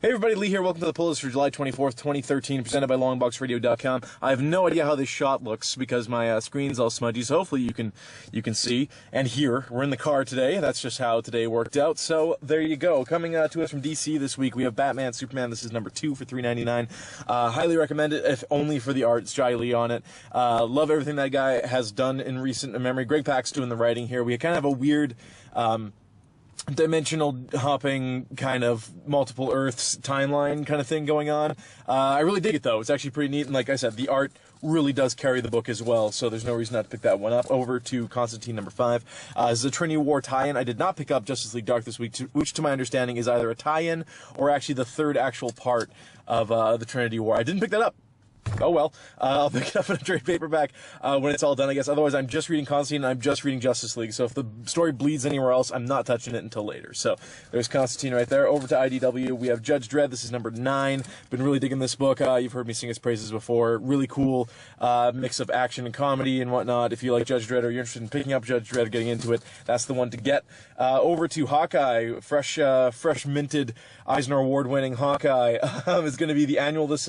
Hey everybody, Lee here. Welcome to the pull list for July 24th, 2013, presented by longboxradio.com. I have no idea how this shot looks because my screen's all smudgy, so hopefully you can see and hear. We're in the car today. That's just how today worked out. So there you go. Coming to us from DC this week, we have Batman, Superman. This is number 2 for $3.99. Highly recommend it, if only for the art. It's Jai Lee on it. Love everything that guy has done in recent memory. Greg Pak's doing the writing here. We kind of have a weird dimensional hopping kind of multiple Earths timeline kind of thing going on. I really dig it though. It's actually pretty neat, and like I said, the art really does carry the book as well, so there's no reason not to pick that one up. Over to Constantine number 5. This is a Trinity War tie-in. I did not pick up Justice League Dark this week, which to my understanding is either a tie-in or actually the third actual part of the Trinity War. I didn't pick that up. Oh well, I'll pick it up in a trade paperback when it's all done, I guess. Otherwise, I'm just reading Constantine and I'm just reading Justice League. So if the story bleeds anywhere else, I'm not touching it until later. So there's Constantine right there. Over to IDW, we have Judge Dredd. This is number 9. Been really digging this book. You've heard me sing his praises before. Really cool mix of action and comedy and whatnot. If you like Judge Dredd or you're interested in picking up Judge Dredd, getting into it, that's the one to get. Over to Hawkeye, fresh minted Eisner Award-winning Hawkeye is going to be the annual this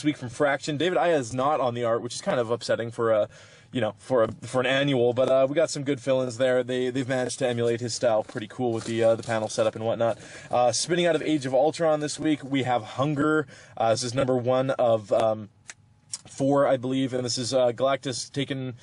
week from Fraction. David Aya is not on the art, which is kind of upsetting for an annual, but we got some good fill-ins there. They've managed to emulate his style pretty cool with the panel setup and whatnot. Spinning out of Age of Ultron this week, we have Hunger. This is number 1 of 4, I believe, and this is Galactus taking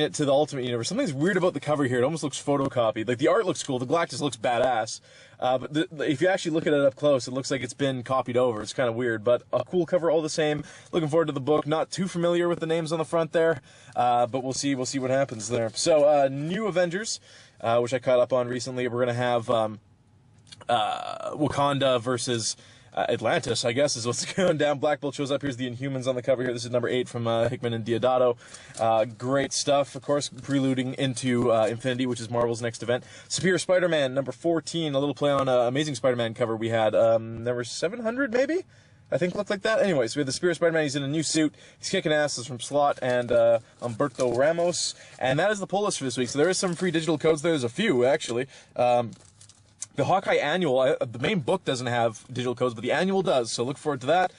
it to the Ultimate Universe. Something's weird about the cover here. It almost looks photocopied. Like, the art looks cool. The Galactus looks badass. But if you actually look at it up close, it looks like it's been copied over. It's kind of weird, but a cool cover all the same. Looking forward to the book. Not too familiar with the names on the front there, but we'll see what happens there. So, new Avengers, which I caught up on recently. We're going to have Wakanda versus Atlantis, I guess, is what's going down. Black Bolt shows up. Here's the Inhumans on the cover here. This is number 8 from Hickman and Deodato. Great stuff, of course, preluding into Infinity, which is Marvel's next event. Superior Spider-Man, number 14, a little play on Amazing Spider-Man cover we had. Number 700, maybe? I think looked like that. Anyways, we have the Superior Spider-Man. He's in a new suit. He's kicking ass. This is from Slott and Humberto Ramos. And that is the pull list for this week. So there is some free digital codes there. There's a few, actually. The Hawkeye Annual, the main book doesn't have digital codes, but the Annual does, so look forward to that.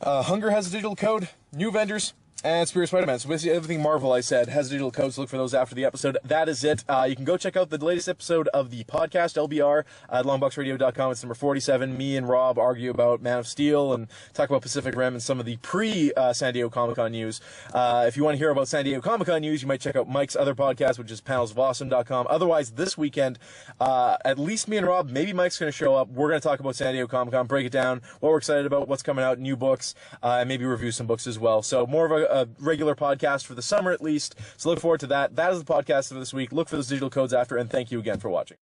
Hunger has a digital code, New Avengers, and Superior Spider-Man. So basically everything Marvel, I said, has digital codes. Look for those after the episode. That is it. You can go check out the latest episode of the podcast, LBR, at longboxradio.com. It's number 47. Me and Rob argue about Man of Steel and talk about Pacific Rim and some of the pre-San Diego Comic-Con news. If you want to hear about San Diego Comic-Con news, you might check out Mike's other podcast, which is panelsofawesome.com. Otherwise, this weekend, at least me and Rob, maybe Mike's going to show up. We're going to talk about San Diego Comic-Con, break it down, what we're excited about, what's coming out, new books, and maybe review some books as well. So more of a regular podcast for the summer at least. So look forward to that. That is the podcast for this week. Look for those digital codes after, and thank you again for watching.